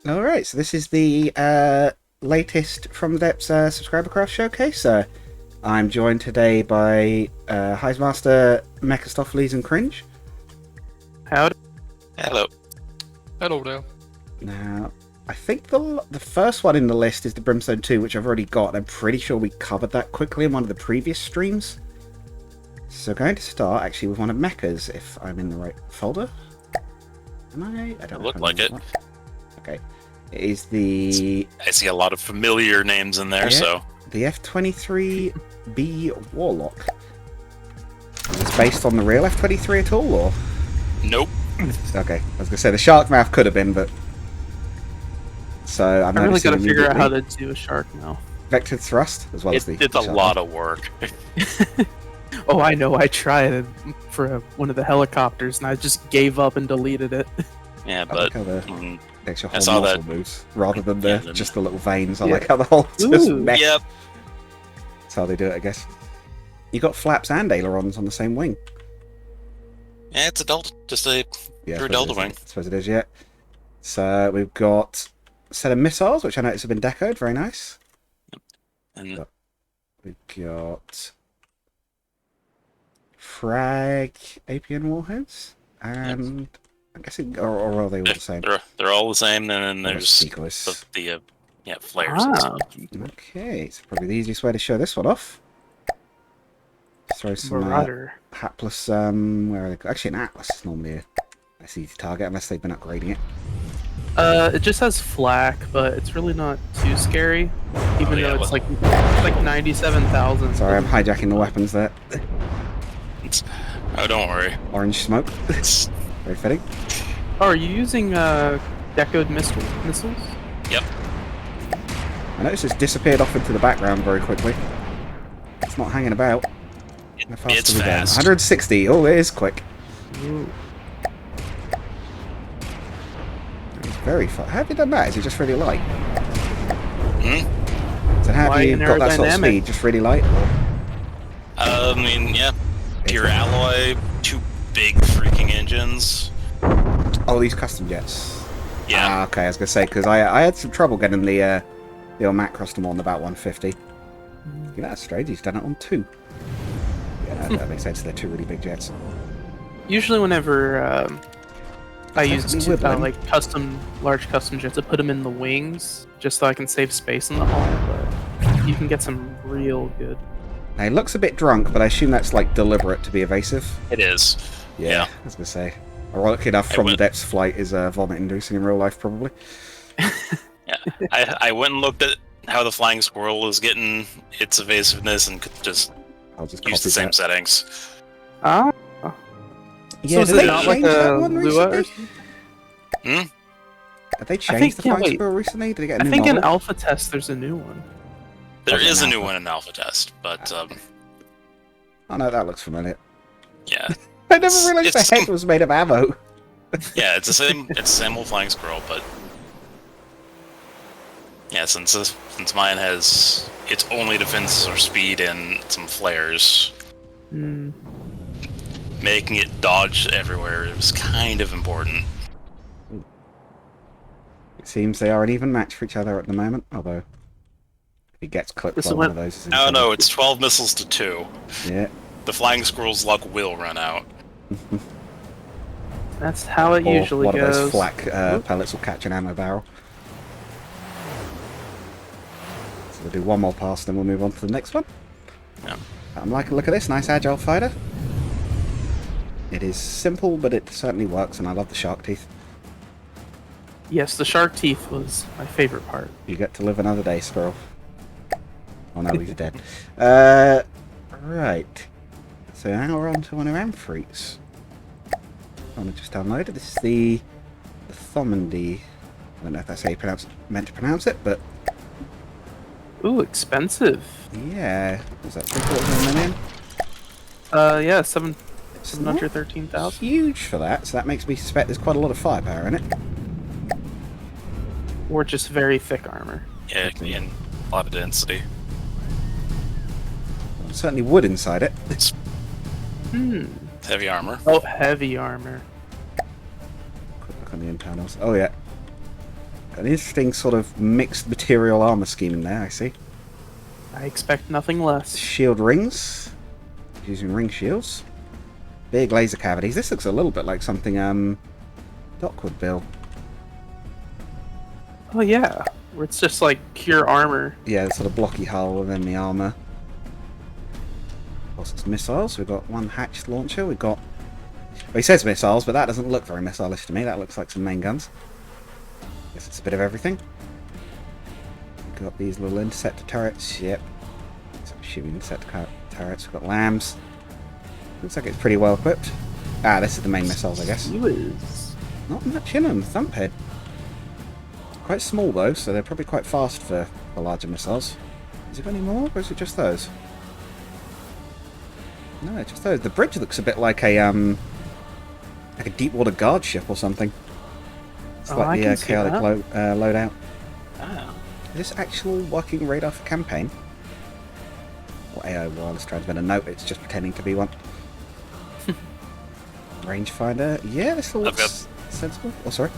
Alright, so this is the latest From the Depths subscriber craft showcase. I'm joined today by Heisemaster, Mephistopheles, and Cringe. Howdy. Hello. Hello there. Now, I think the first one in the list is the Brimstone 2, which I've already got. I'm pretty sure we covered that quickly in one of the previous streams. So going to start actually with one of Mecha's, if I'm in the right folder. Am I? I don't Look like it. Okay. It is the... I see a lot of familiar names in there, Yeah. so... The F23 Warlock. Is this based on the real F23 at all, or...? Nope. Okay, I was gonna say the shark mouth could have been, but... So, I'm I really gotta figure out how immediately to do a shark now. vectored thrust, as well as the... It's a shark lot mouth. of work. Oh, I know. I tried it for one of the helicopters, and I just gave up and deleted it. Yeah, I but... like how the mm, extra I whole saw muscle that. moves, rather than Yeah, just the little veins. I Yeah. like how the whole just Ooh. mesh. Yep. That's how they do it, I guess. You got flaps and ailerons on the same wing. Yeah, it's a delta. Just a Yeah, pure I suppose delta it is, wing. I suppose it is, yeah. So we've got a set of missiles, which I noticed have been decoed. Very nice. And But we've got frag APN warheads, and I'm guessing, or are they all the same? they're all the same, and then Or there's decoys. the flares and Ah. stuff. Okay, it's probably the easiest way to show this one off. Throw some Marauder. hapless, where are they? Actually, an Atlas is normally a nice easy target, unless they've been upgrading it. It just has flak, but it's really not too scary, even yeah, though it's well- like 97,000. Sorry, I'm hijacking the weapons there. Oh, don't worry. Orange smoke, It's... very fitting. Oh, are you using decoed missiles? Yep. I noticed it's disappeared off into the background very quickly. It's not hanging about. How fast It's are we going? fast. 160. Oh, it is quick. Ooh. It's very fast. How have you done that? Is it just really light? Hmm? So how have Light you and got that sort of aerodynamic. speed? Just really light? Or... I mean, yeah. Pure alloy, two big freaking engines. Oh, these custom jets. Yeah. Ah, okay, I was gonna say because I had some trouble getting the old Macross them on about 150. Yeah, that's strange. He's done it on 2. Yeah, that makes sense. They're 2 really big jets. Usually, whenever I use definitely wibbling. like large custom jets, I put them in the wings just so I can save space in the hull. But you can get some real good. Now, he looks a bit drunk, but I assume that's like deliberate to be evasive. It is. Yeah. I was gonna say. Ironically enough, I From the went- Depths flight is vomit-inducing in real life, probably. Yeah. I went and looked at how the flying squirrel is getting its evasiveness and could just I'll just use copy the same that. settings. Ah, Yeah, so is did it they not like change that a one Lua or recently? something? Have they think- changed the yeah, flying wait. squirrel recently? Did they get a I new think in model? alpha test there's a new one. There Okay, is a an new alpha. one in alpha test, but Oh no, that looks familiar. yeah, I never realised it's- the head was made of ammo. yeah, it's the same old flying squirrel, but yeah, since mine has its only defenses are speed and some flares, Hmm. making it dodge everywhere is kind of important. It seems they are an even match for each other at the moment, although if he gets clipped This by is one what- of those... it's in Oh trouble. no, it's 12 missiles to 2. Yeah. The flying squirrel's luck will run out. That's how it Or usually one of goes. those flak pellets will catch an ammo barrel. So we'll do one more pass, then we'll move on to the next one. Yeah. I'm liking the look at this, nice agile fighter. It is simple, but it certainly works, and I love the shark teeth. Yes, the shark teeth was my favorite part. You get to live another day, squirrel. Oh no, he's dead. Right. So now we're on to one of Amphreet's. I want to just download it. This is the Thomandi. I don't know if that's how you meant to pronounce it, but Ooh, expensive. yeah. Was that 3/4 million? Yeah, It's not 713,000. huge for that, so that makes me suspect there's quite a lot of firepower in it. Or just very thick armor. Yeah, and a lot of density. Certainly wood inside it. It's Hmm. heavy armor. Oh, heavy armor. Quick look on the internals. Oh yeah. An interesting sort of mixed material armor scheme in there, I see. I expect nothing less. Shield rings. Using ring shields. Big laser cavities. This looks a little bit like something Doc would build. Oh yeah, where it's just like pure armor. Yeah, sort of blocky hull and then the armor. Of course, it's missiles. We've got one hatched launcher. We've got... Well, he says missiles, but that doesn't look very missile-ish to me. That looks like some main guns. Guess it's a bit of everything. We've got these little interceptor turrets. Yep. So I'm assuming interceptor turrets. We've got lambs. Looks like it's pretty well equipped. Ah, this is the main missiles, I guess. Not much in them. Thumphead. Quite small though, so they're probably quite fast for larger missiles. Is it any more, or is it just those? No, just those. The bridge looks a bit like a deep water guard ship or something. It's like the chaotic loadout. Oh. Is this actual working radar for campaign? Or AO wireless transmitter? No, it's just pretending to be one. Rangefinder. Yeah, this all looks sensible. Oh, sorry.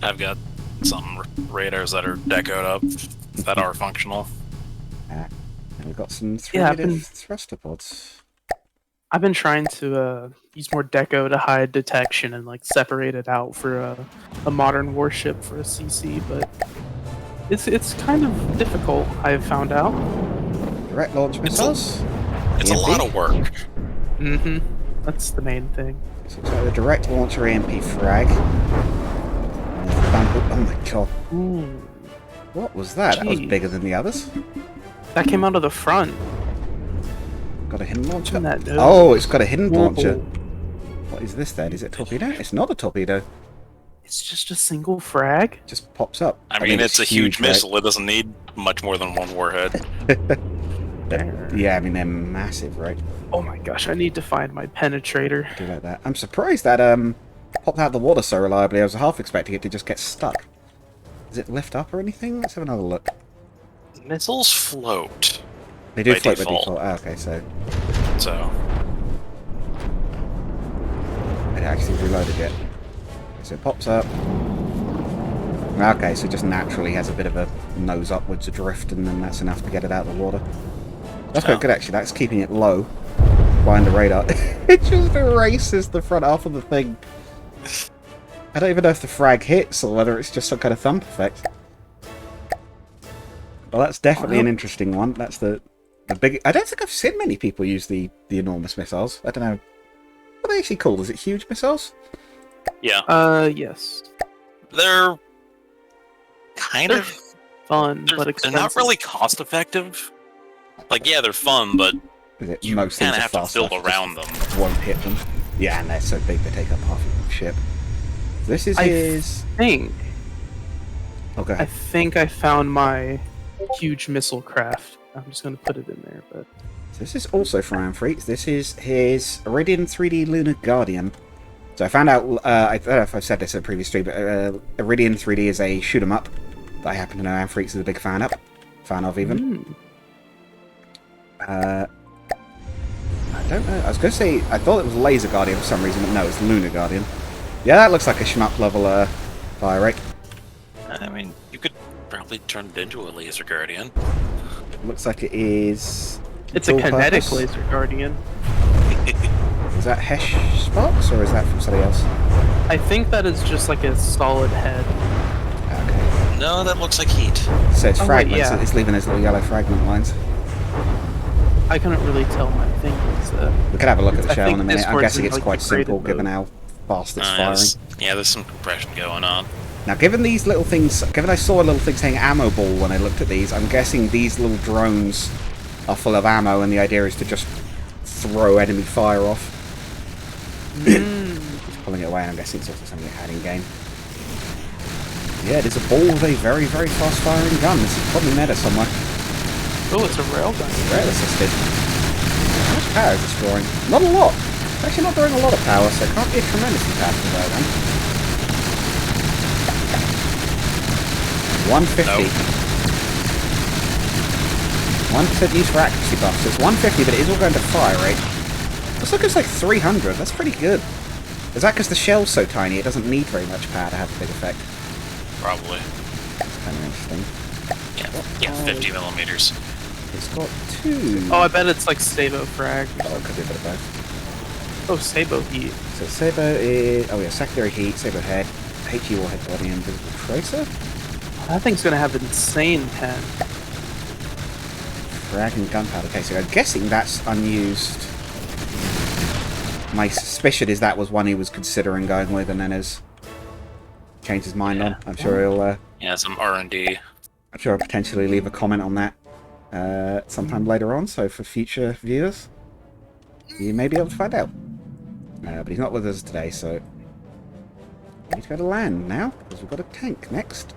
I've got some radars that are decoed up that are functional. And we've got some three-native thruster pods. I've been trying to use more deco to hide detection and like separate it out for a modern warship for a CC, but it's kind of difficult. I've found out. Direct launch missiles. It's a lot of work. Mm-hmm. That's the main thing. So it's like the direct launcher EMP frag. Oh my god. Ooh. What was that? That was bigger than the others. That came out of the front. Got a hidden launcher? That Oh, it's got a hidden launcher. What is this then? Is it a torpedo? It's not a torpedo. It's just a single frag? It just pops up. I mean, it's a huge missile. It doesn't need much more than one warhead. Yeah, I mean, they're massive, right? Oh my gosh, I need to find my penetrator. I do like that. I'm surprised that popped out of the water so reliably. I was half expecting it to just get stuck. Does it lift up or anything? Let's have another look. Missiles float. They do by float by default. default. Ah, okay, so it actually reloaded yet. So it pops up. Okay, so it just naturally has a bit of a nose upwards adrift, and then that's enough to get it out of the water. That's quite good, actually. That's keeping it low behind the radar. It just erases the front half of the thing. I don't even know if the frag hits or whether it's just some kind of thump effect. Well, that's definitely an interesting one. That's the big... I don't think I've seen many people use the enormous missiles. I don't know. What are they actually called? Is it huge missiles? Yeah. Yes. They're kind of fun, but they're expensive. not really cost effective. Like, yeah, they're fun, but you kind of have to build around them. Won't hit them. Yeah, and they're so big they take up half of the ship. This is his... Okay. I think I found my huge missile craft. I'm just going to put it in there, but... So this is also for Freaks. This is his Iridian 3D Lunar Guardian. So I found out, I don't know if I've said this in a previous stream, but Iridian 3D is a shoot-'em-up that I happen to know Freaks is a big fan of even. I don't know, I was going to say, I thought it was Laser Guardian for some reason, but no, it's Lunar Guardian. Yeah, that looks like a shmup level fire rate. I mean, you could probably turn it into a Laser Guardian. Looks like it is... It's a kinetic Laser Guardian. Is that Hesh Sparks, or is that from somebody else? I think that is just like a solid head. Okay. No, that looks like heat. So it's fragments, yeah. It's leaving those little yellow fragment lines. I couldn't really tell my thing was... we could have a look at the shell in a minute. I'm Discord's guessing in, it's like, quite simple, degraded given mode. how fast it's firing. Yeah, there's some compression going on. Now, given these little things, given I saw a little thing saying ammo ball when I looked at these, I'm guessing these little drones are full of ammo, and the idea is to just throw enemy fire off. Just pulling it away, and I'm guessing it's also something it had in game. Yeah, it is a ball with a very, very fast firing gun. This is probably meta somewhere. Oh, it's a railgun. Rail assisted. How much power is this drawing? Not a lot. It's actually not drawing a lot of power, so it can't be a tremendously powerful railgun. 150. Nope. 1% use for accuracy buff, so it's 150, but it is all going to fire rate. Looks like it's like 300. That's pretty good. Is that because the shell's so tiny it doesn't need very much power to have a big effect? Probably. Kind of interesting. Yeah, 50 millimeters. It's got 2. Oh, I bet it's like Sabo frag. Oh, it could be a bit of both. Oh, Sabo heat. So Sabo is... Oh yeah, secondary heat, Sabo head, HE warhead body, and visible tracer. That thing's gonna have insane pen. Frag and gunpowder casing. I'm guessing that's unused. My suspicion is that was one he was considering going with and then has changed his mind on. I'm sure he'll... Yeah, some R&D. I'm sure I'll potentially leave a comment on that sometime later on, so for future viewers, you may be able to find out. But he's not with us today, so we need to go to land now, because we've got a tank next.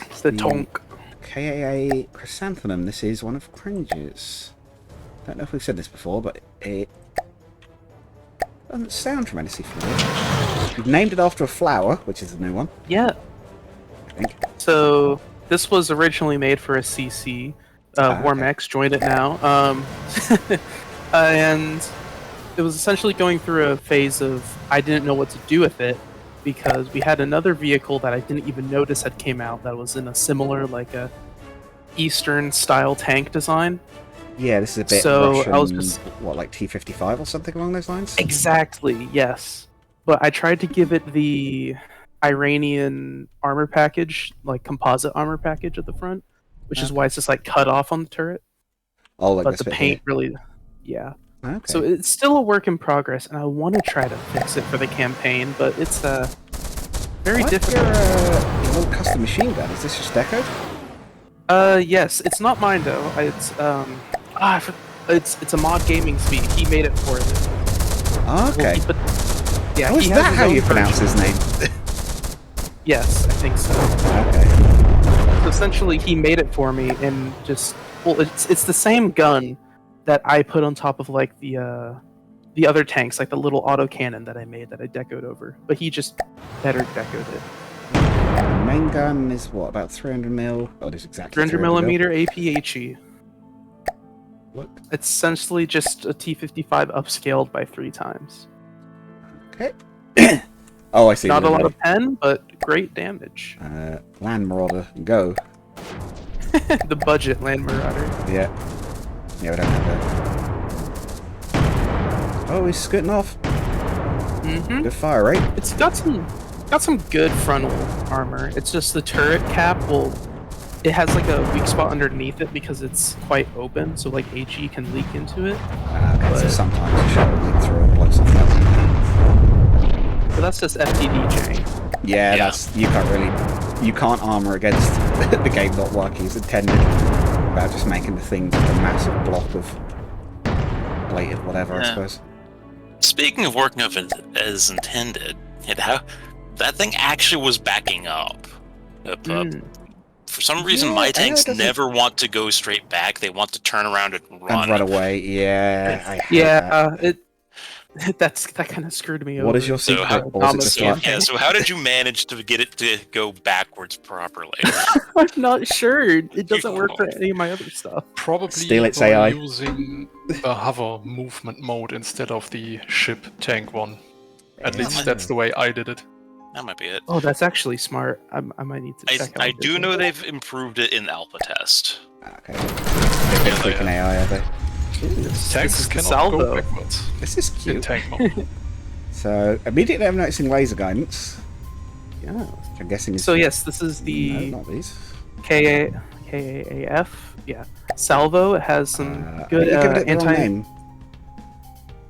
It's the Tonk. KAA Chrysanthemum. This is one of Cringe's. Don't know if we've said this before, but it doesn't sound tremendously familiar. We've named it after a flower, which is a new one. Yeah. I think. So this was originally made for a CC. Warmex joined it now. And it was essentially going through a phase of I didn't know what to do with it because we had another vehicle that I didn't even notice had came out that was in a similar like a Eastern style tank design. Yeah, this is a bit So, Russian, I was just- what, like T-55 or something along those lines? Exactly, yes. But I tried to give it the Iranian armor package, like composite armor package at the front, which is why it's just like cut off on the turret. Oh, like But this the bit paint really, yeah. here. Okay. So it's still a work in progress, and I want to try to fix it for the campaign, but it's very I like difficult. your little custom machine gun. Is this just decoed? Yes, it's not mine though. It's a mod gaming speed. He made it for it. Oh, okay. Yeah, Oh, is he has that his how own you pronounce version. his name? Yes, I think so. Okay. So essentially, he made it for me, and just it's the same gun that I put on top of like the other tanks, like the little autocannon that I made that I decoed over. But he just better decoed it. The main gun is what, about 300 mil? Oh, it is exactly 300 millimeter APHE. Look. It's essentially just a T-55 upscaled by 3 times. Okay. Oh, I see. Not a lot of pen, but great damage. Land Marauder, go. The budget Land Marauder. Yeah. Yeah, we don't have that. Oh, he's scooting off. Mm-hmm. Good fire rate. It's got some good frontal armor. It's just the turret cap it has like a weak spot underneath it because it's quite open, so like HE can leak into it. Okay, so But- sometimes the shell will leak through and blow something up. But that's just FTDJ. Yeah, Yeah. that's you can't armor against the game not working as intended without just making the thing just a massive block of blatant whatever, I Yeah. suppose. Speaking of working of it as intended, that thing actually was backing up. For some reason, Yeah, my I know tanks it doesn't- never want to go straight back. They want to turn around and run. And run away. Yeah, I hate that. Yeah, that kind of screwed me over. What is your So secret? how- Or was it just Thomas, like, Yeah, so how did you manage to get it to go backwards properly? I'm not sure. It doesn't work for any of my other stuff. Probably Steal its by AI. using a hover movement mode instead of the ship tank one. At Yeah. least that's the way I did it. That might be it. Oh, that's actually smart. I might need to check out I this do one. know they've improved it in alpha test. Okay. They've been tweaking AI, have they? Ooh, this Tanks is the cannot salvo. go backwards This is in cute. tank mode. So, immediately I'm noticing laser guidance. Yeah. Which I'm guessing is... So yes, this is the No, not these. KAAF. Yeah. Salvo. It has some good you're giving it the wrong anti. name.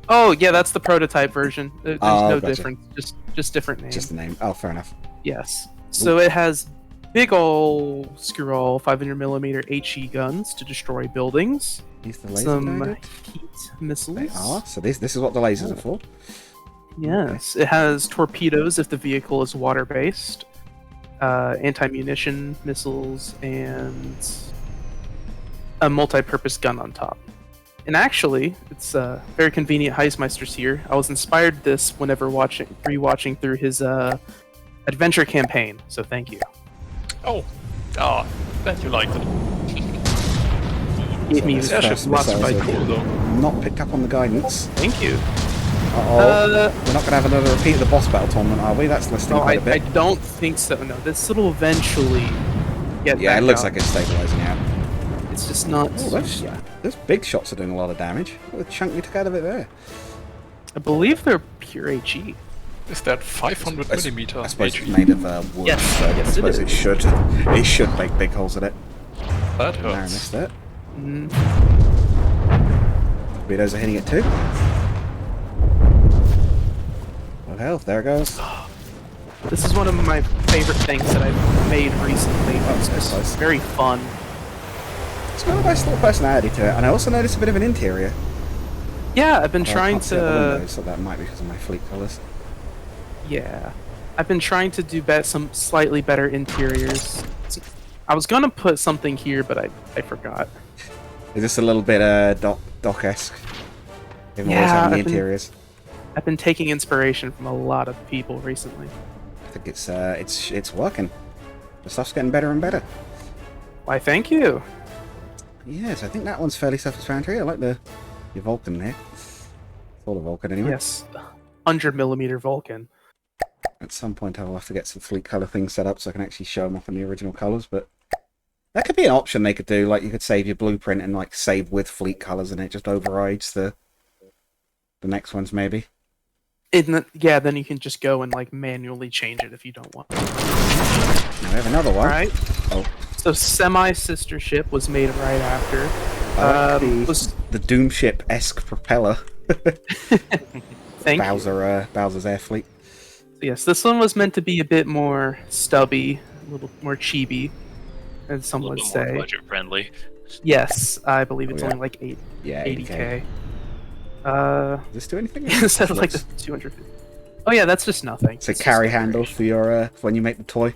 Oh yeah, that's the prototype version. There's Oh, no gotcha. difference. Just different names. Just the name. Oh, fair enough. Yes. So it has big ol' screw all 500 millimeter HE guns to destroy buildings. These the laser Some guided? heat missiles. They are. So this is what the lasers are for. Yes, it has torpedoes if the vehicle is water-based, anti-munition missiles, and a multi-purpose gun on top. And actually, it's very convenient. Heismeister's here. I was inspired this whenever rewatching through his adventure campaign. So thank you. Oh, glad you liked it. Gave me This airship first must missiles be are cool though. Not picked up on the guidance. Thank you. Uh-oh. We're not going to have another repeat of the boss battle tournament, are we? That's listing No, quite I a bit. don't think so. No, this will eventually get Yeah, back it looks up. like it's stabilizing out. It's just not. Oh, those big shots are doing a lot of damage. What a chunk you took out of it there. I believe they're pure HE. Is that 500 millimeter? I suppose HE? it's made of wood, Yes, so I yes, it suppose is. it should make big holes in it. That There, I hurts. missed it. Mm, Torpedoes are hitting it too. Oh hell, there it goes. this is one of my favorite things that I've made recently. It's just nice. very fun. It's got a nice little personality to it, and I also noticed a bit of an interior. Yeah, I've been Well, I trying can't see out the to. windows, so that might be because of my fleet colours. Yeah, I've been trying to do some slightly better interiors. I was gonna put something here, but I forgot. Is this a little bit doc-esque? Even always Yeah, having the I've been- interiors. I've been taking inspiration from a lot of people recently. I think it's working. The stuff's getting better and better. Why, thank you. Yes, I think that one's fairly self-explanatory. I like your Vulcan there. It's all a Vulcan anyway. Yes, 100mm Vulcan. At some point I'll have to get some fleet colour things set up so I can actually show them off in the original colours, but that could be an option they could do. Like, you could save your blueprint and like save with fleet colours and it just overrides the next ones maybe. Yeah, then you can just go and like manually change it if you don't want. Now we have another one. Alright. Oh. So SemiSister Ship was made right after. I like Was the Doom Ship-esque propeller. thank you. Bowser's air fleet. Yes, this one was meant to be a bit more stubby, a little more chibi, as some A would little bit more say. budget friendly. Yes, I believe it's yeah. only like Yeah, 80k. Does this do anything? Instead of like the 250. Oh yeah, that's just nothing. It's a It's carry just handle decoration. for your when you make the toy.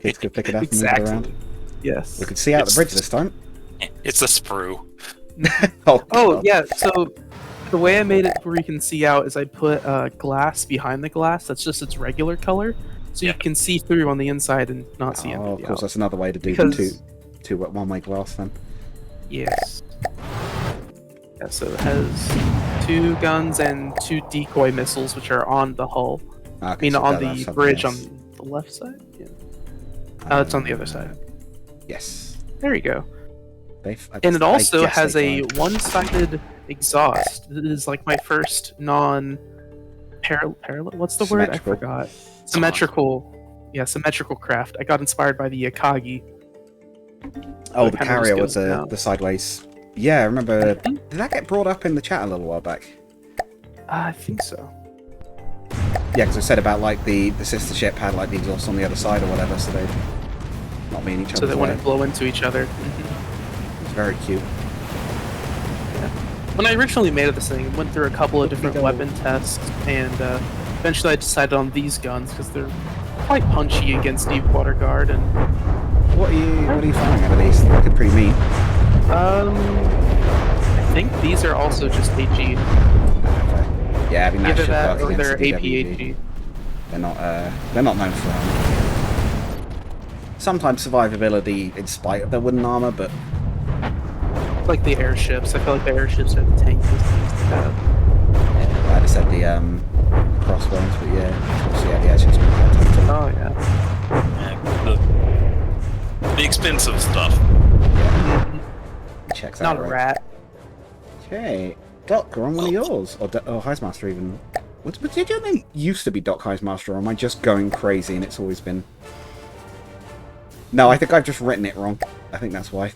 Kids could pick it up and move it around. Exactly. Yes. We could see out the It's- bridge this time. It's a sprue. Oh, Oh God. yeah, so the way I made it where you can see out is I put glass behind the glass. That's just its regular color, so Yeah. you can see through on the inside and not see Oh, of anything course, out. that's another way to do Because- two one-way glass then. Yes. Yeah, so it has 2 guns and 2 decoy missiles, which are on the hull. Okay, I mean, so on that's the something bridge else. on the left side. Yeah. It's on the other side. Yes. There you go. I And it I also guess has they a tried. one-sided exhaust. It is like my first parallel. What's the word? I Symmetrical. forgot. Symmetrical. Yeah, symmetrical craft. I got inspired by the Akagi. Oh, it the kind of carrier just with goes down. the sideways. Yeah, I remember. Did that get brought up in the chat a little while back? I think so. Yeah, because I said about like the sister ship had like the exhaust on the other side or whatever, so they'd not be in each So other's they way. wouldn't blow into each other. It's very cute. When I originally made this thing, I went through a couple of different go. weapon tests, and eventually I decided on these guns because they're quite punchy against Deepwater Guard. And What are you finding out of these? They're looking pretty mean. I think these are also just AG. Okay. Yeah, I mean that Either should that work or they're against the DWG. APAG. They're not known for armor. Sometimes survivability in spite of their wooden armor, but Like the airships. I feel like the airships are the tankiest things to have. I just said the crossbones, but yeah, of course, yeah, the airships are quite tough too. Oh yeah. The expensive stuff. Checks out Not a right. rat. Okay, Doc, we're on one of yours, or Heisemaster even. What did your name used to be Doc Heisemaster, or am I just going crazy and it's always been? No, I think I've just written it wrong. I think that's why.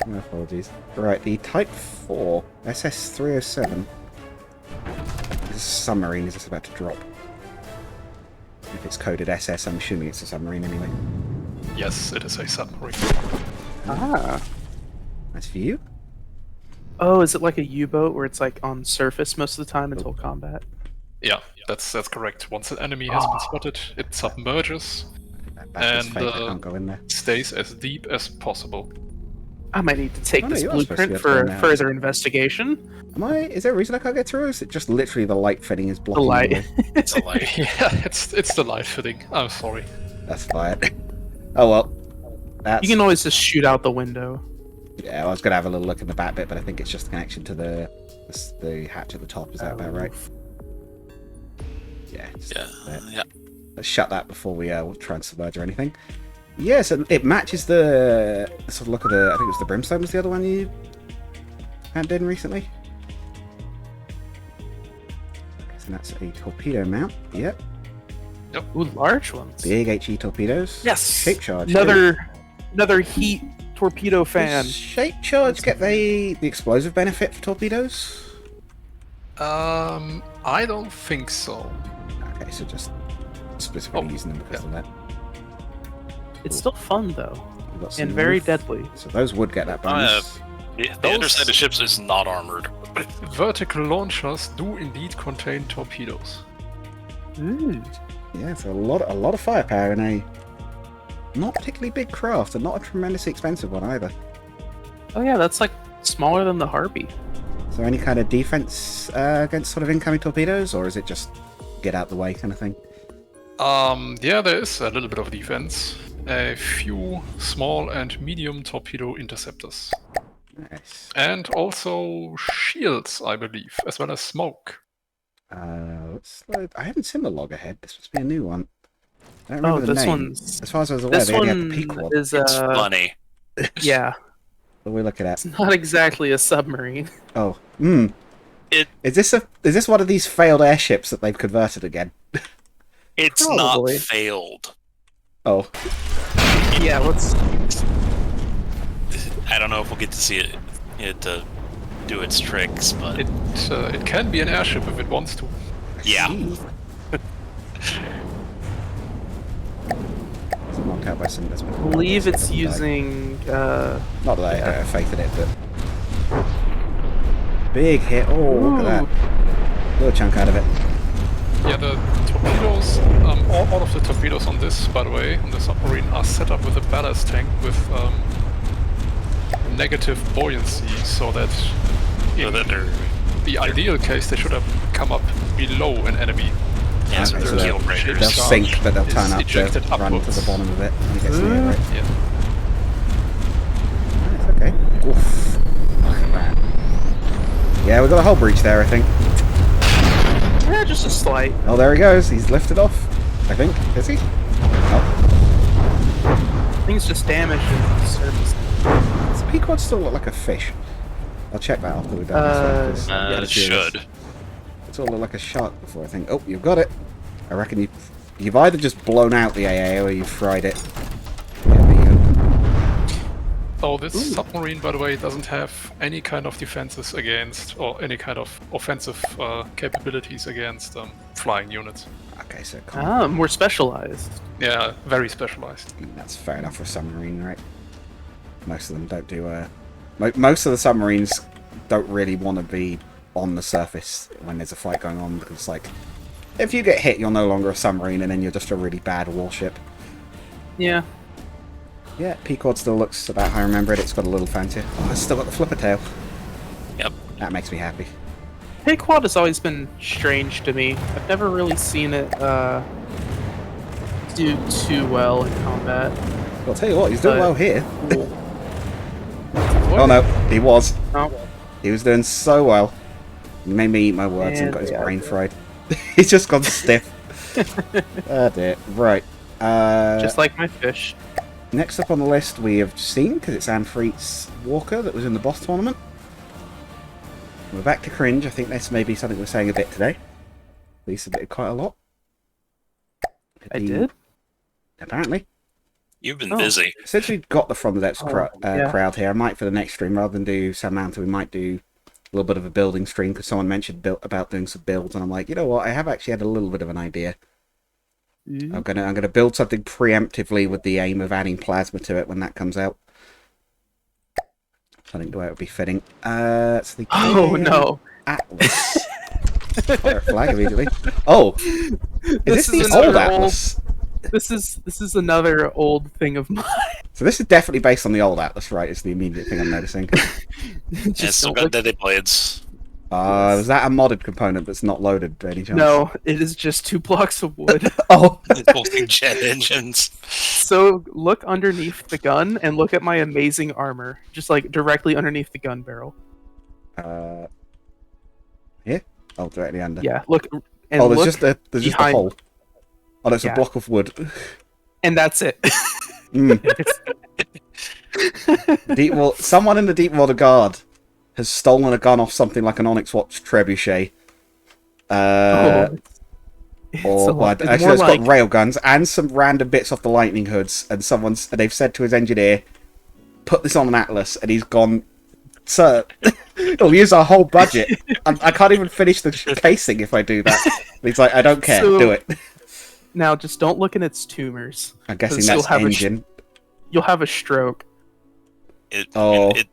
My apologies. Right, the Type 4 SS-307. This submarine is just about to drop. If it's coded SS, I'm assuming it's a submarine anyway. Yes, it is a submarine. Ah. That's for you. Oh, is it like a U-boat where it's like on surface most of the time until combat? Yeah, that's correct. Once an enemy has been Ah. spotted, it submerges, That's And, fake. I can't go in there. stays as deep as possible. I might need to take Oh, no, this you are supposed to blueprint be able to go for now. further investigation. Is there a reason I can't get through? Or is it just literally the light fitting is The blocking light. way? It's a light. Yeah, it's the light fitting. I'm sorry. That's fine. Oh well. That's... You can always just shoot out the window. Yeah, I was gonna have a little look in the back bit, but I think it's just a connection to the The hatch at the top, is that about right? Yeah. Yeah. Let's shut that before we try and submerge or anything. Yeah, so it matches the sort of look of the. I think it was the Brimstone was the other one you handed in recently. So that's a torpedo mount. Yep. Ooh, large ones. Big HE torpedoes. Yes. Shape charge. Another heat torpedo fan. Does shape charge get the explosive benefit for torpedoes? I don't think so. Okay, so just specifically using them because of that. It's still fun though, We've got some and very roof. deadly. So those would get that bonus. The underside of ships is not armored. Vertical launchers do indeed contain torpedoes. Ooh. Yeah, so a lot of firepower in a not particularly big craft, and not a tremendously expensive one either. Oh yeah, that's like smaller than the Harpy. Is there any kind of defense against sort of incoming torpedoes, or is it just get out the way kind of thing? Yeah, there is a little bit of defense. A few small and medium torpedo interceptors. Nice. And also shields, I believe, as well as smoke. Let's load. I haven't seen the log ahead. This must be a new one. I don't remember the this name. one's. As far as I was aware, This they only had one the peak one. is It's funny. yeah. What are we looking at? It's not exactly a submarine. Oh, It- Is this one of these failed airships that they've converted again? It's Probably. not failed. Oh, Yeah, let's. I don't know if we'll get to see it do its tricks, but It can be an airship if it wants to. yeah. It's knocked out by some. I believe it's using. Not that I have faith in it, but big hit. Oh, look at that! Little chunk out of it. Yeah, the torpedoes, all of the torpedoes on this, by the way, on the submarine, are set up with a ballast tank with negative buoyancy, so that in the ideal case they should have come up below an enemy. Yeah, so Okay, they're so keel they'll breakers. sink, but they'll turn is up ejected to run to upwards. the bottom of it when it gets near, right? Yeah. It's okay. Oof. Look at that. Yeah, we've got a hull breach there, I think. Yeah, just a slight. Oh, there he goes. He's lifted off. I think. Is he? Oh. Things just damaged the surface. Does the Pequod still look like a fish? I'll check that after we're done. this one, 'cause It should. It's all look like a shark before I think. Oh, you've got it. I reckon you've either just blown out the AA or you've fried it. Yeah, there you go. So this submarine, by the way, doesn't have any kind of defenses against, or any kind of offensive capabilities against flying units. Okay, so can't. More specialized. Yeah, very specialized. That's fair enough for a submarine, right? Most of them don't do. Most of the submarines don't really want to be on the surface when there's a fight going on, because it's like, if you get hit, you're no longer a submarine, and then you're just a really bad warship. Yeah. Yeah, Pequod still looks about how I remember it. It's got a little fancier. Oh, it's still got the flipper tail. Yep. That makes me happy. Pequod has always been strange to me. I've never really seen it do too well in combat. I'll tell you what, he's doing But- well here. Oh no, he was. Oh, He was doing so well. He made me eat my words and And got his yeah. brain fried. He's just gone stiff. Oh dear. Right. just like my fish. Next up on the list we have seen, because it's Anfreet's Walker that was in the boss tournament. We're back to cringe. I think that's maybe something we're saying a bit today. We submitted quite a lot. I did? Apparently. You've been Oh. busy. Since we've got the From the Depths yeah. crowd here, I might, for the next stream, rather than do Sel-Mounta, we might do a little bit of a building stream, because someone mentioned about doing some builds, and I'm like, you know what, I have actually had a little bit of an idea. I'm gonna build something preemptively with the aim of adding plasma to it when that comes out. I think the way it would be fitting. It's the Oh no. Atlas. Fire flag immediately. Oh, is this the another old Atlas? This is another old thing of mine. So this is definitely based on the old Atlas, right? Is the immediate thing I'm noticing. It's Just still don't got look- deadly blades. Was that a modded component that's not loaded by any chance? No, it is just 2 blocks of wood. Oh, It's holding jet engines. So look underneath the gun and look at my amazing armor, just like directly underneath the gun barrel. Here? Oh, directly under. Yeah, look. And Oh, there's look just a behind- hole. Oh, there's a Yeah. block of wood. And that's it. Mm. Someone in the Deepwater Guard has stolen a gun off something like an Onyx Watch trebuchet. It's Actually, more it's like got rail guns and some random bits off the lightning hoods. And they've said to his engineer, "Put this on an Atlas," and he's gone, "Sir, it'll use our whole budget. I can't even finish the casing if I do that." And he's like, "I don't care. Do it." now. Just don't look in its tumors. I'm guessing 'Cause that's engine. You'll have a stroke. It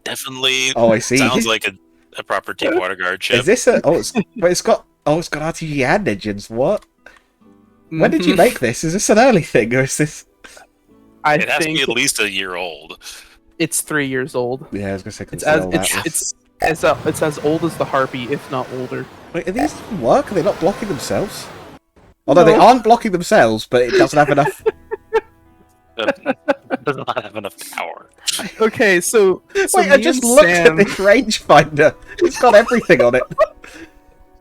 definitely I see. sounds like a proper Deepwater Guard ship. Is this a? Oh, it's got RTG and engines. What? When did you Mhm. make this? Is this an early thing, or is this? I It has to think be at least a year old. it's 3 years old. Yeah, I was gonna say. It's as old as the Harpy, if not older. Wait, are these even work? Are they not blocking themselves? Although they No. aren't blocking themselves, but it doesn't have enough. It does not have enough power. Okay, so Wait, I me just and looked Sam- at this rangefinder. It's got everything on it.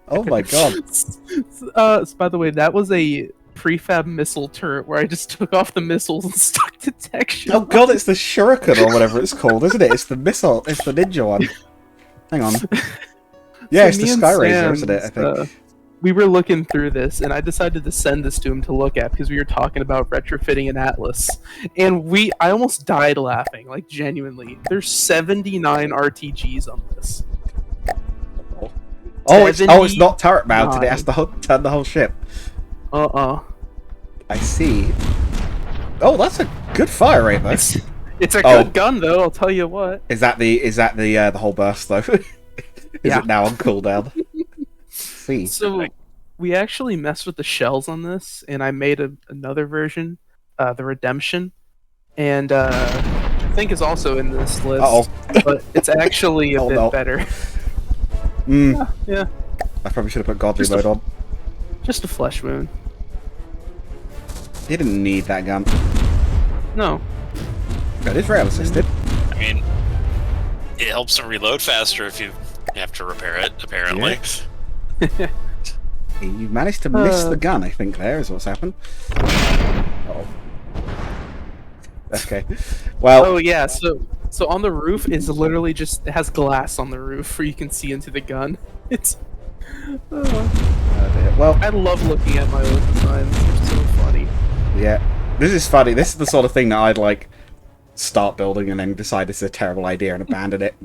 Oh my god. So by the way, that was a prefab missile turret where I just took off the missiles and stuck detection. Oh god, it's the Shuriken or whatever it's called, isn't it? It's the missile. It's the ninja one. Hang on. Yeah, it's the me and Sky Razor, Sam, isn't it? I think. we were looking through this, and I decided to send this to him to look at because we were talking about retrofitting an Atlas, and I almost died laughing, like genuinely. There's 79 RTGs on this. Oh, it's not turret mounted. It has to turn the whole ship. I see. Oh, that's a good fire rate, though. It's a good gun, though. I'll tell you what. Is that the whole burst though? Is it now on cooldown? See. So we actually messed with the shells on this, and I made another version, the Redemption, and I think is also in this list. But it's actually a bit better. Yeah. I probably should have put godly mode on. Just a flesh wound. You didn't need that gun. No. It is rail assisted. I mean, it helps to reload faster if you have to repair it, apparently. You managed to miss the gun, I think, there is what's happened. Oh. Okay. Well. Oh yeah, so on the roof is literally just it has glass on the roof where you can see into the gun. It's well, I love looking at my own designs. They're so funny. Yeah. This is funny. This is the sort of thing that I'd like start building and then decide it's a terrible idea and abandon it.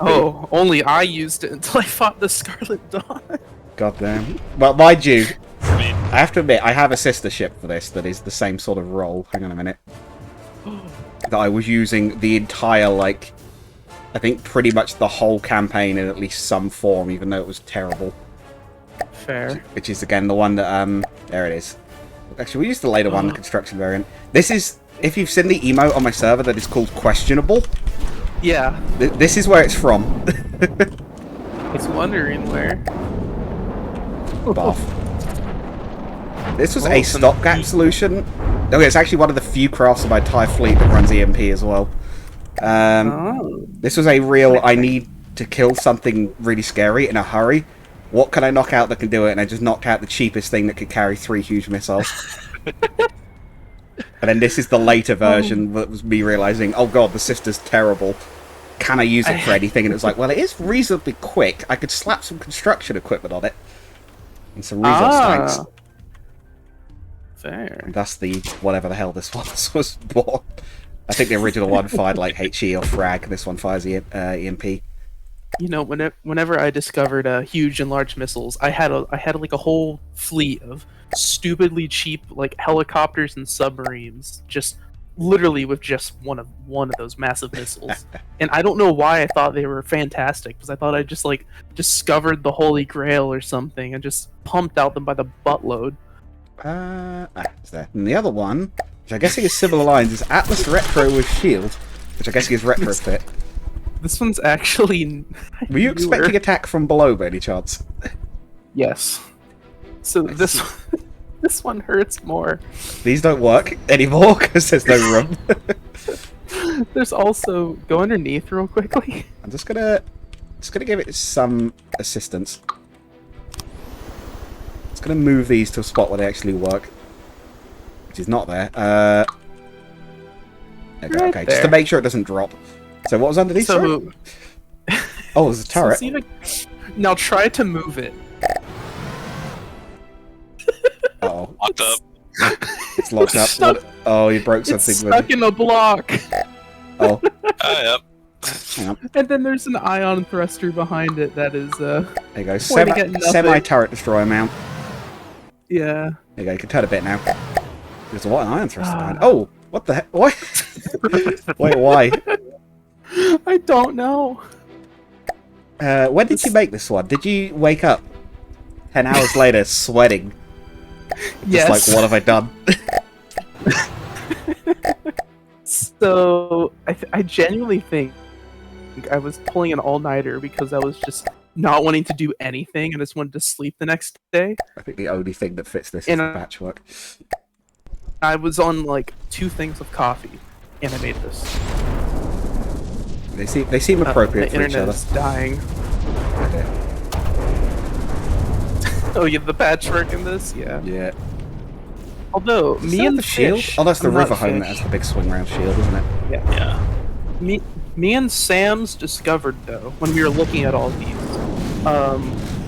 Oh, only I used it until I fought the Scarlet Dawn. Goddamn. Well, mind you, I mean, I have to admit, I have a sister ship for this that is the same sort of role. Hang on a minute. That I was using the entire, like, I think pretty much the whole campaign in at least some form, even though it was terrible. Fair. Which is, again, the one that, there it is. Actually, we used the later one, the construction variant. This is, if you've seen the emote on my server that is called Questionable, Yeah. this is where it's from. I was wondering where. Bath. This was a stopgap solution. Okay, it's actually one of the few crafts of my entire fleet that runs EMP as well. This was a real, I need to kill something really scary in a hurry. What can I knock out that can do it? And I just knocked out the cheapest thing that could carry 3 huge missiles. And then this is the later version that was me realizing, oh god, the sister's terrible. Can I use it for anything? And it was like, well, it is reasonably quick. I could slap some construction equipment on it. And some resource tanks. Fair. And thus the, whatever the hell this was born. I think the original one fired like HE or frag, and this one fires EMP. You know, whenever I discovered huge and large missiles, I had like a whole fleet of stupidly cheap like helicopters and submarines, just literally with just one of those massive missiles. And I don't know why I thought they were fantastic, because I thought I just like discovered the Holy Grail or something and just pumped out them by the buttload. It's there. And the other one, which I guess is similar lines, is Atlas Retro with Shield, which I guess is retrofit. This one's actually. Were you expecting attack from below by any chance? Yes. So this one hurts more. These don't work anymore because there's no room. There's also go underneath real quickly. I'm just gonna Just going to give it some assistance. It's going to move these to a spot where they actually work. Which is not there. Okay, just to make sure it doesn't drop. So what was underneath? So, oh, there's a turret. Now try to move it. Uh-oh. Locked up. It's locked up. Stuck. Oh, you broke something It's with stuck it. in a block. Oh, Yep. hang on. And then there's an ion thruster behind it that is, There you go. pointing at nothing. Semi-turret destroyer mount. yeah. There you go. You can turn a bit now. There's what an ion thruster behind. Oh, what the heck? What? Wait, why? I don't know. When did you make this one? Did you wake up 10 hours later sweating? Yes. Just like, what have I done? So, I genuinely think I was pulling an all-nighter because I was just not wanting to do anything and just wanted to sleep the next day. I think the only thing that fits this is And, the patchwork. I was on, like, 2 things of coffee, and I made this. They seem appropriate the for each other. internet's dying. Okay. Oh, yeah, the patchwork in this? Yeah. Yeah. Although, Is me that and the shield? Fish, Oh, that's the I'm not river home that Fish. has the big swing round shield, isn't it? Yeah. Me and Sam's discovered, though, when we were looking at all these,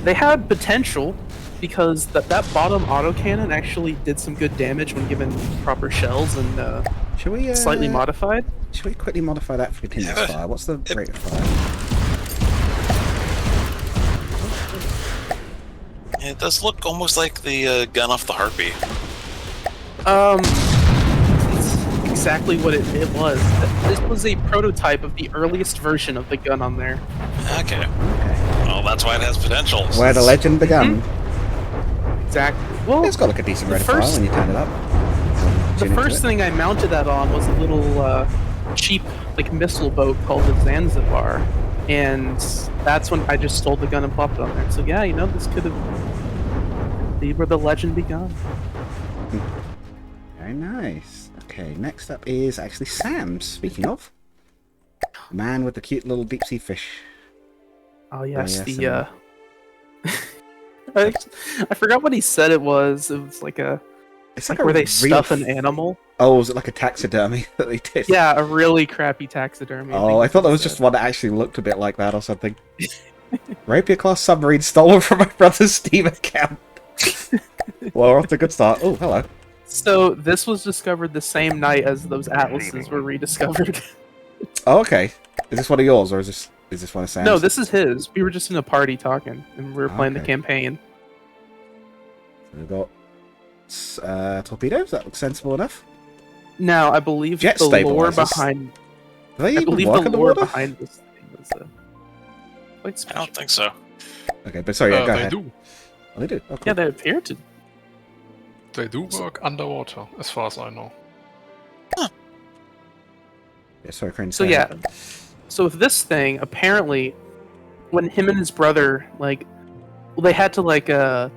they had potential because that bottom autocannon actually did some good damage when given proper shells and Should we slightly modified. Should we quickly modify that for continuous Yeah. fire? What's the rate of fire? It does look almost like the gun off the Harpy. It's exactly what it was. This was a prototype of the earliest version of the gun on there. Okay. Well, that's why it has potential. Where the legend began. Exactly. Well, It's got like a decent the rate of fire first- when you turn it up. the first thing I mounted that on was a little cheap like missile boat called the Zanzibar, and that's when I just stole the gun and plopped it on there. So yeah, you know, this could have be where the legend began. Very nice. Okay, next up is actually Sam. Speaking of, the man with the cute little deep sea fish. Oh yes, yes, the I forgot what he said it was. It was like a It's like a where they real stuff an animal. Oh, was it like a taxidermy that they did? Yeah, a really crappy taxidermy. Oh, I thought that was just one that actually looked a bit like that or something. Rapier class submarine stolen from my brother's Steam account. Well, we're off to a good start. Oh, hello. So this was discovered the same night as those atlases were rediscovered. Oh, okay. Is this one of yours or is this one of Sam's? No, this is his. We were just in a party talking, and we were playing the Okay. campaign. So we've got torpedoes. That looks sensible enough. Now, I believe Jet the lore stabilizers. behind. Do they I even believe work the in the lore water? behind this thing was quite I special. don't think so. Okay, but sorry, yeah, go they ahead. do. Oh, they do. Oh, cool. Yeah, they appear to. They do work underwater, as far as I know. Yeah, sorry, Crane. So say yeah, that. so with this thing, apparently, when him and his brother they had to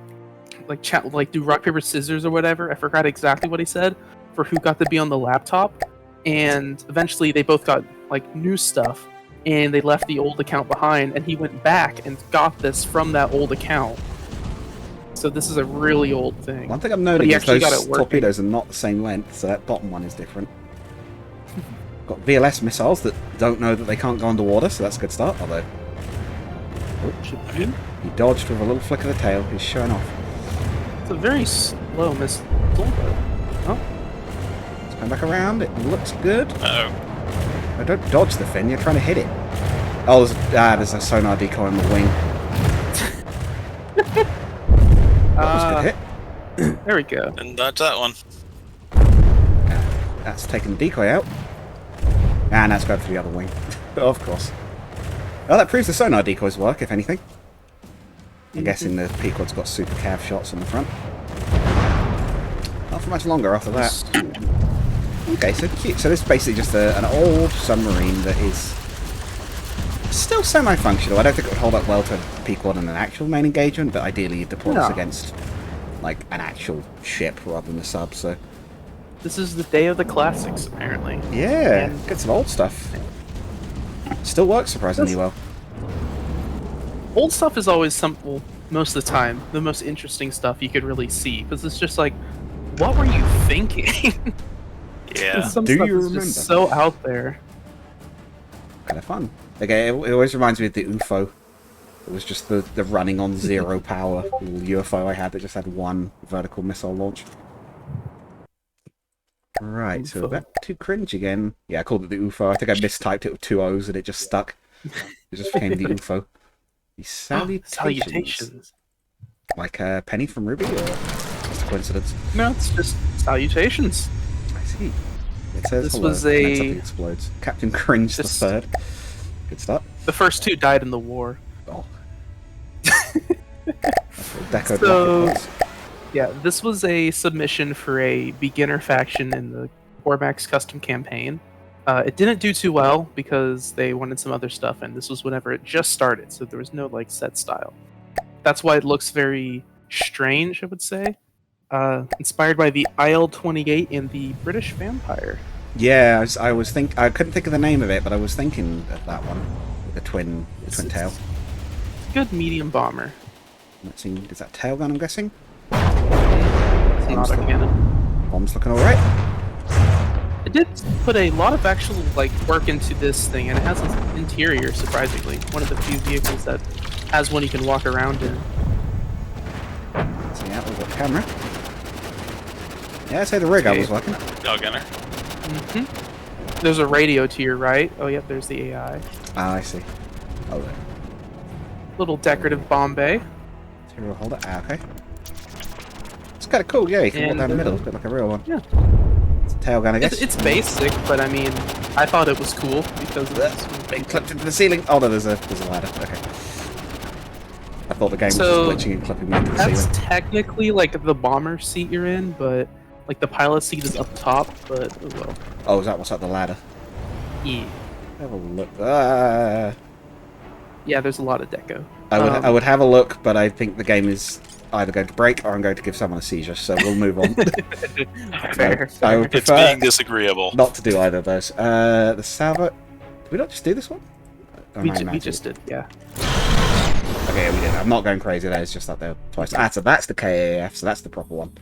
do rock paper scissors or whatever. I forgot exactly what he said for who got to be on the laptop, and eventually they both got like new stuff, and they left the old account behind, and he went back and got this from that old account. So this is a really old thing. One thing I'm noting he is actually got those it working. torpedoes are not the same length, so that bottom one is different. Got VLS missiles that don't know that they can't go underwater, so that's a good start. Although he dodged with a little flick of the tail. He's showing off. It's a very slow missile. Oh, Let's come back around. It looks good. Uh-oh. Oh, don't dodge the fin. You're trying to hit it. Oh, there's a sonar decoy on the wing. That was a good hit. there we go. Didn't dodge that one. That's taking the decoy out. And that's going for the other wing. Of course. Well, that proves the sonar decoys work, if anything. I'm guessing the Pequod's got super cav shots on the front. Not for much longer after that. Okay, so cute. So this is basically just an old submarine that is still semi-functional. I don't think it would hold up well to Pequod in an actual main engagement, but ideally you'd deploy this No. against like an actual ship rather than a sub, so... This is the day of the classics, apparently. Yeah, And- get some old stuff. Still works surprisingly well. Old stuff is always well, most of the time, the most interesting stuff you could really see, because it's just like, what were you thinking? Yeah. Some Do stuff you is remember? just so out there. Kind of fun. Okay, it always reminds me of the UFO. It was just the running on 0 power little UFO I had that just had 1 vertical missile launch. Right, so we're back to cringe again. Yeah, I called it the UFO. I think I mistyped it with 2 O's and it just stuck. It just became the UFO. The salutations. Like a penny from Ruby, or just a coincidence? No, it's just salutations. I see. It says This hello, was and then a- something explodes. Captain Cringe the This- third. Good start. The first 2 died in the war. Oh. Deco So- rocket pods. Yeah, this was a submission for a beginner faction in the Cormax custom campaign. It didn't do too well because they wanted some other stuff, and this was whenever it just started, so there was no like set style. That's why it looks very strange, I would say. Inspired by the IL-28 and the British Vampire. Yeah, I couldn't think of the name of it, but I was thinking of that one with the twin tail. Good medium bomber. Let's see, is that tail gun? I'm guessing. It's not a cannon. Bomb's looking all right. It did put a lot of actual like work into this thing, and it has an interior. Surprisingly, one of the few vehicles that has one you can walk around in. Let's see out with the camera. Yeah, I'd say the rig I was working. Dog gunner. There's a radio to your right. Oh, yep, there's the AI. Ah, I see. Oh, there. Little decorative bomb bay. Zero holder. Ah, okay. It's kind of cool. Yeah, you can walk And, down the middle. It's a bit like a real one. Yeah. It's a tail gun, I guess. It's basic, but I mean, I thought it was cool because it's Being basic. clipped into the ceiling. Oh no, there's a ladder. Okay. I thought the game was So, just glitching and clipping me into the That's ceiling. technically like the bomber seat you're in, but like the pilot seat is up top. But oh well. Oh, is that what's up the ladder? Yeah. Have a look. Ah. Yeah, there's a lot of deco. I would have a look, but I think the game is either going to break or I'm going to give someone a seizure, so we'll move on. Fair. I would It's prefer being disagreeable. not to do either of those. The salvo. Did we not just do this one? Or We, am I we imagining? just did, yeah. Okay, yeah, we did. I'm not going crazy. That is just up there twice. Ah, so that's the KAF. So that's the proper one.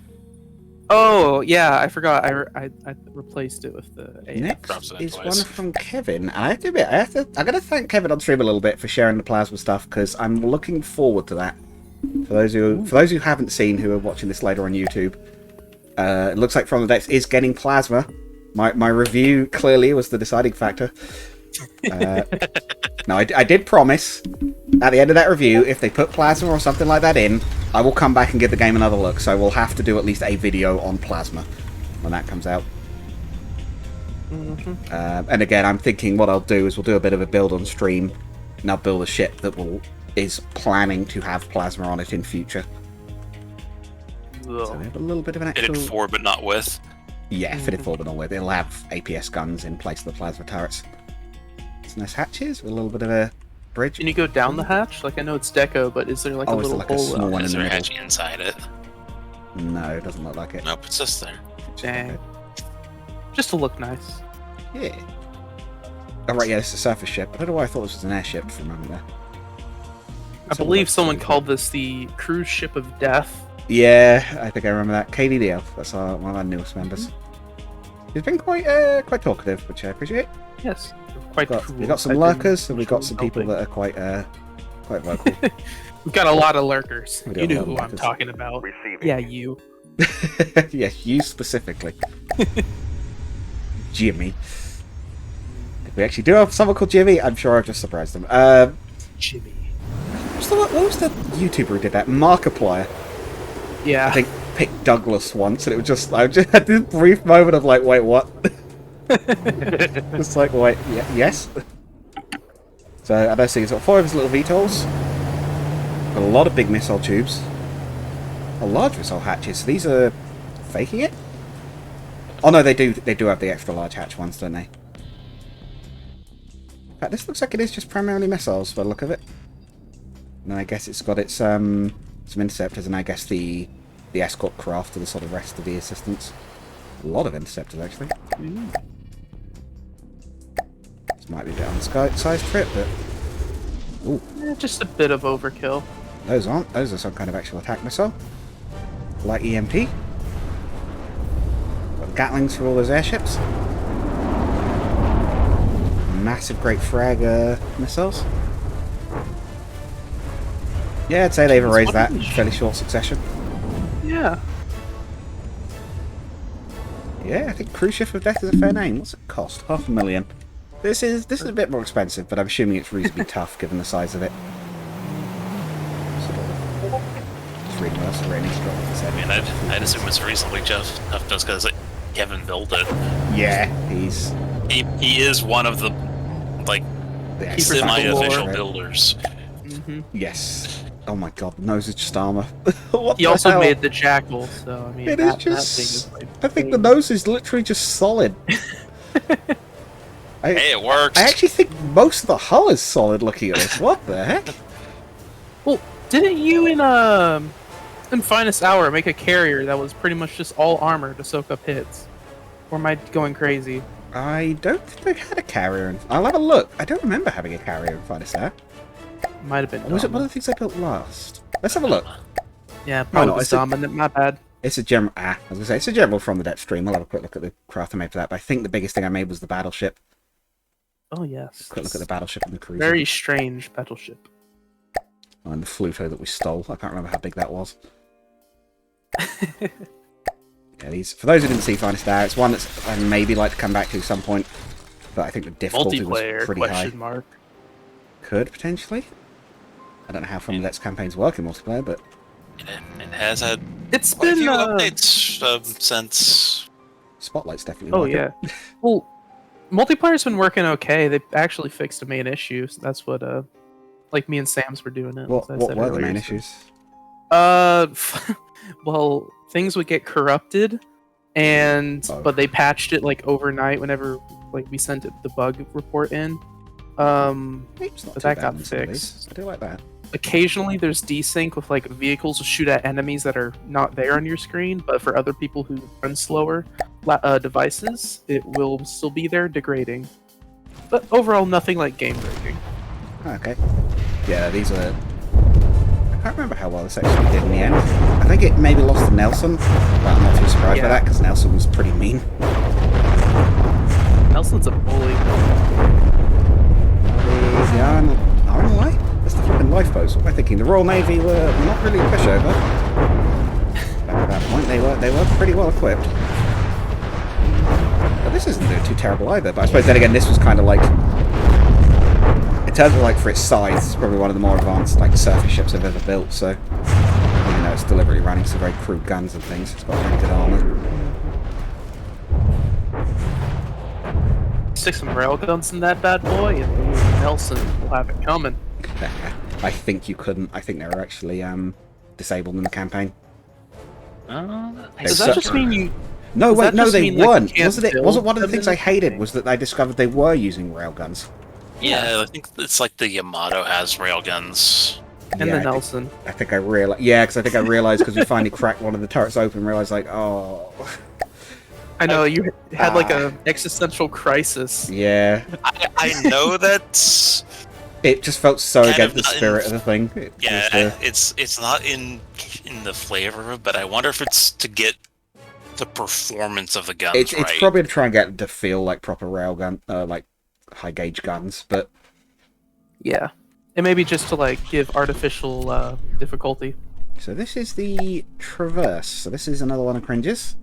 Oh yeah, I forgot. I replaced it with the AF. Next Drops it in is twice. one from Kevin, and I have to admit, I'm going to thank Kevin on stream a little bit for sharing the plasma stuff because I'm looking forward to that. For those who haven't seen, who are watching this later on YouTube, it looks like From the Depths is getting plasma. My review clearly was the deciding factor. No, I did promise at the end of that review, if they put plasma or something like that in, I will come back and give the game another look. So we'll have to do at least a video on plasma when that comes out. And again, I'm thinking what I'll do is we'll do a bit of a build on stream, and I'll build a ship that is planning to have plasma on it in future. So we have a little bit of an Fitted actual... for, but not with. Yeah, fitted forward and all with. It'll have APS guns in place of the plasma turrets. Some nice hatches with a little bit of a bridge. Can you go down the hatch? Like I know it's deco, but is there like a Oh, is little there like a hole? small one in Is the there a middle? hatch inside it? No, it doesn't look like it. Nope, it's just there. Dang. Just to look nice. Yeah. Oh, right, yeah, this is a surface ship. I don't know why I thought this was an airship from over there. I believe someone called this the cruise ship of death. Yeah, I think I remember that. KDDL, that's one of our newest members. He's been quite talkative, which I appreciate. Yes, quite cool. We've got some I've lurkers, been and we've got some people helping. that are quite vocal. We've got a lot of lurkers. We do You have a know lot of who I'm lurkers. talking about. Yeah, you. Yes, you specifically. Jimmy. If we actually do have someone called Jimmy, I'm sure I've just surprised them. Jimmy. What was the YouTuber who did that? Markiplier. Yeah. I think picked Douglas once, and it was just I just had this brief moment of like, wait, what? Just like, wait, yes. So I don't see. He's got 4 of his little VTOLs. Got a lot of big missile tubes. A large missile hatches. So these are faking it. Oh no, they do have the extra large hatch ones, don't they? In fact, this looks like it is just primarily missiles by the look of it. And I guess it's got its some interceptors, and I guess the escort craft to the sort of rest of the assistance. A lot of interceptors, actually. This might be a bit on the size trip, but Ooh, Just a bit of overkill. those aren't. Those are some kind of actual attack missile. Like EMP. Got Gatlings for all those airships. Massive Great Frag missiles. Yeah, I'd say they've erased that in fairly short succession. Yeah. Yeah, I think Cruise Ship of Death is a fair name. What's it cost? $500,000. This is a bit more expensive, but I'm assuming it's reasonably tough given the size of it. Just reading what else the ratings dropped. I mean, I'd assume it's reasonably tough just because Kevin built it. Yeah, He is one of the the semi-official lore. builders. Yes. Oh my god, the nose is just armor. What He the also hell? made the Jackal, so I mean, It that, is that just. thing is like I think the nose is literally just solid. Hey, it works. I actually think most of the hull is solid looking at this. What the heck? Well, didn't you in Finest Hour make a carrier that was pretty much just all armor to soak up hits? Or am I going crazy? I don't think I had a carrier. I'll have a look. I don't remember having a carrier in Finest Hour. Might have been. Or was it one of the things I built last? Let's have a look. Yeah, not? probably It's a- dominant. My bad. It's a general. I was gonna say it's a general from the depth stream. I'll have a quick look at the craft I made for that. But I think the biggest thing I made was the battleship. Oh yes. Quick look at the battleship and the cruiser. Very strange battleship. And the Fluto that we stole. I can't remember how big that was. Yeah, these. For those who didn't see Finest Hour, it's one that's I maybe like to come back to some point. But I think the difficulty was Multiplayer pretty high. question mark. Could potentially. I don't know how from Let's campaigns work in multiplayer, but It has had It's quite a been few updates since. Spotlight's definitely. Oh working. yeah. Well, multiplayer's been working okay. They actually fixed the main issue. So that's what like me and Sam's were doing it. What as I were said the earlier, main so- issues? Well, things would get corrupted, and Oh. but they patched it like overnight whenever like we sent it the bug report in. It's not But too that bad got in some of fixed. these. I do like that. Occasionally there's desync with like vehicles will shoot at enemies that are not there on your screen, but for other people who run slower devices, it will still be there degrading. But overall, nothing like game breaking. Okay. Yeah, these are. I can't remember how well this actually did in the end. I think it maybe lost to Nelson, but I'm not too surprised by Yeah. that because Nelson was pretty mean. Nelson's a bully. The Iron Light? That's the flipping lifeboats. What am I thinking? The Royal Navy were not really a pushover. Back at that point, they were pretty well equipped. But this isn't doing too terrible either. But I suppose then again, this was kind of like, in terms of like for its size, it's probably one of the more advanced like surface ships I've ever built. So even though it's deliberately running some very crude guns and things, it's got really good armor. Stick some railguns in that bad boy, and Nelson will have it coming. I think you couldn't. I think they were actually disabled in the campaign. Does that just mean you? No, Does wait, that no, just they mean, like, you weren't. can't Wasn't it? build Wasn't one of the them things in I the hated campaign? was that I discovered they were using railguns. Yeah, I think it's like the Yamato has railguns. And Yeah, the Nelson. I think I realized. Yeah, because I think I realized because we finally cracked one of the turrets open, and realized like, oh, I know you had like Ah. a existential crisis. yeah. I know that. It just felt so Kind against of the not in- spirit of the thing. It Yeah, was, it's not in the flavor of it, but I wonder if it's to get the performance of the guns it's right. probably to try and get it to feel like proper railgun, like high gauge guns, but. Yeah, and maybe just to like give artificial difficulty. So this is the Traverse. So this is another one of Cringe's.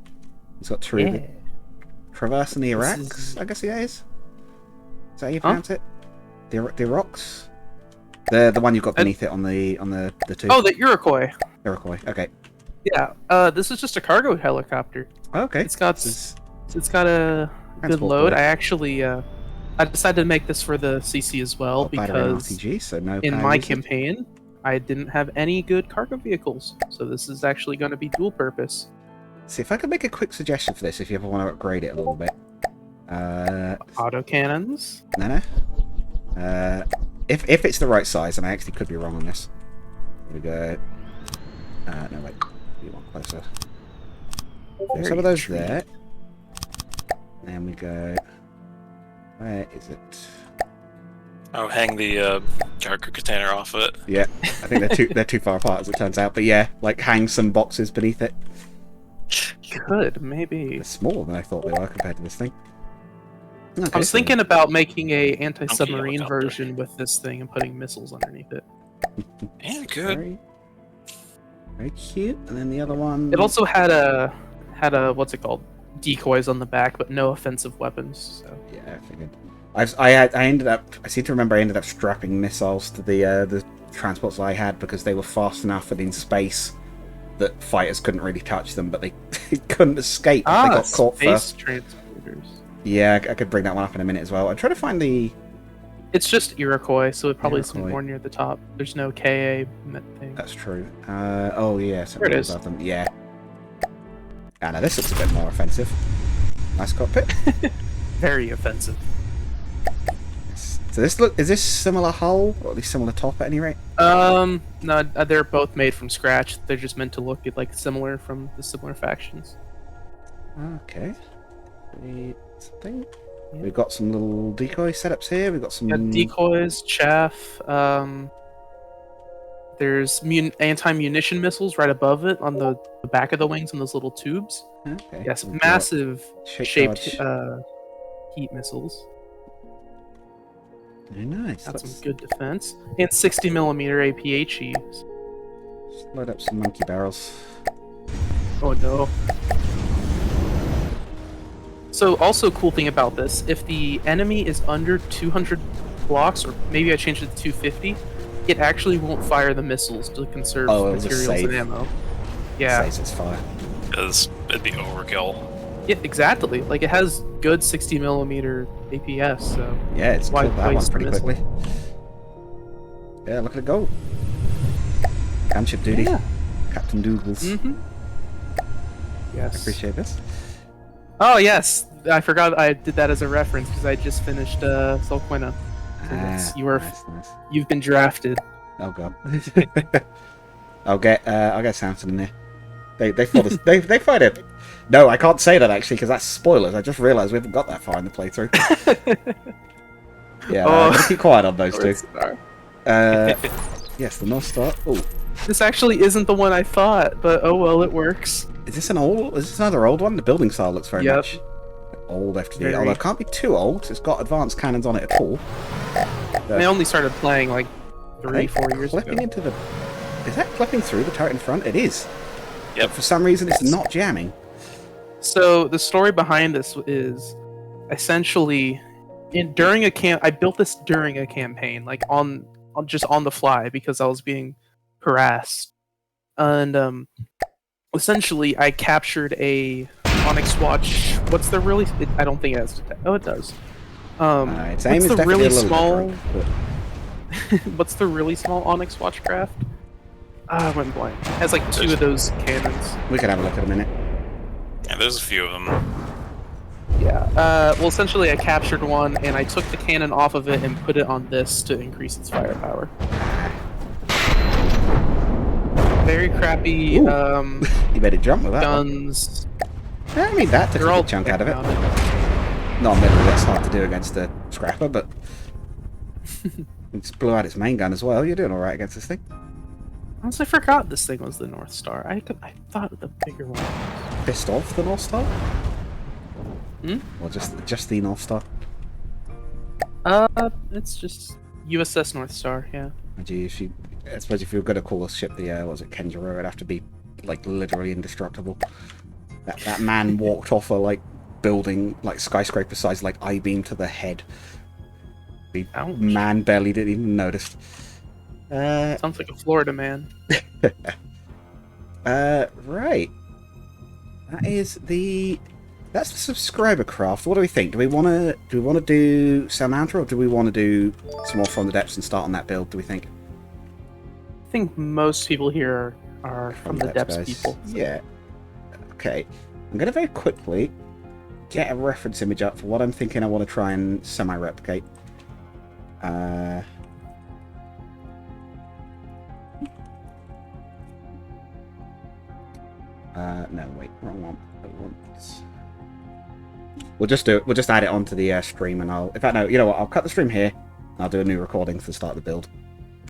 He's got two. Yeah. Traverse and the This Iraqs, is- I guess it is. Is that how you Huh? pronounce it? The Iraqs? The one you've got beneath it on the two. Oh, the Iroquois. Iroquois. Okay. Yeah. This is just a cargo helicopter. Okay. It's got This is it's got a good transport load. boy. I actually I decided to make this for the CC as well battery and because RPG, so no in power my usage. campaign I didn't have any good cargo vehicles, so this is actually going to be dual purpose. See if I could make a quick suggestion for this if you ever want to upgrade it a little bit. Autocannons. No. If it's the right size, and I actually could be wrong on this. Here we go. No wait. You want closer. There's some of those Very there. Then we go. Where is it? Oh, hang the cargo container off it. Yeah, I think they're too far apart as it turns out. But yeah, like hang some boxes beneath it. Could, maybe. They're smaller than I thought they were compared to this thing. Okay, I was so- thinking about making a anti-submarine helicopter. version with this thing and putting missiles underneath it. Yeah, good. Very, very cute. And then the other one. It also had a what's it called? Decoys on the back, but no offensive weapons. So. Yeah, I figured. I ended up. I seem to remember I ended up strapping missiles to the transports I had because they were fast enough and in space that fighters couldn't really touch them, but they couldn't escape. If they got caught space first. transporters. Yeah, I could bring that one up in a minute as well. I'm trying to find the. It's just Iroquois, so it probably isn't Iroquois. more near the top. There's no KA thing. That's true. Oh yeah, There it is. above them. Yeah. Ah, now this looks a bit more offensive. Nice cockpit. Very offensive. So is this similar hull, or at least similar top at any rate? No, they're both made from scratch. They're just meant to look like similar from the similar factions. Okay. Something. Yeah. We've got some little decoy setups here. We've got some. Got decoys, chaff. There's anti-munition missiles right above it on the back of the wings on those little tubes. Okay. Yes, We've got massive shape shaped charge. heat missiles. Very nice. Got Let's some good defense. And 60mm APHEs. load up some monkey barrels. Oh no. So also cool thing about this, if the enemy is under 200 blocks, or maybe I changed it to 250, it actually won't fire the missiles to conserve Oh, it'll just materials and save. ammo. Yeah. Saves its fire. Because it'd be overkill. Yeah, exactly. Like it has good 60mm APS, so Yeah, it's Why killed that one waste the pretty missile? quickly. Yeah, look at it go. Gunship duty. Yeah. Captain Doodles. Mm-hmm. Yes. Appreciate this. Oh yes, I forgot I did that as a reference because I just finished Sel Quinta. So yes, Nice. you've been drafted. Oh god. I'll get Samson in there. They fought us. They fight it. No, I can't say that actually because that's spoilers. I just realised we haven't got that far in the playthrough. Yeah, I'm gonna keep quiet on those two. North Star. Yes, the North Star. Oh, This actually isn't the one I thought, but oh well, it works. is this another old one? The building style looks very Yep. much old F23. Very. Although it can't be too old 'cause it's got advanced cannons on it at all. I only started playing like Are they 3-4 years clipping ago. into the. Is that clipping through the turret in front? It is. Yep. But for some reason, it's not jamming. So the story behind this is essentially I built this during a campaign, like on just on the fly because I was being harassed, and essentially I captured a Onyx Watch. What's the really? I don't think it has. Oh, it does. Its aim What's is the definitely really a little small? different, but- What's the really small Onyx Watch craft? I went blank. It has like two of those cannons. We can have a look in a minute. Yeah, there's a few of them. Yeah. Well, essentially, I captured one, and I took the cannon off of it and put it on this to increase its firepower. Very crappy Ooh. You better jump with that one. guns. I mean, that took They're a all good chunk out of it. mounted. Not admittedly, that's hard to do against a scrapper, but it just blew out its main gun as well. You're doing all right against this thing. Honestly, I forgot this thing was the North Star. I thought the bigger one. Pissed off the North Star? Hmm? Or just the North Star? It's just USS North Star. Yeah. I suppose if you were going to call a ship the what was it, Kenjiro, it'd have to be like literally indestructible. That man walked off a like building, like skyscraper size, like I-beam to the head. The Ouch. man barely didn't even notice. Sounds like a Florida man. Right. That's the subscriber craft. What do we think? Do we want to do Sel-Mounta, or do we want to do some more From the Depths and start on that build? Do we think? I think most people here are from the depths guys. people. Yeah. Okay. I'm gonna very quickly get a reference image up for what I'm thinking I want to try and semi-replicate. No, wait, wrong one. We'll just do it. We'll just add it onto the stream, and in fact, no. You know what? I'll cut the stream here, I'll do a new recording to start the build.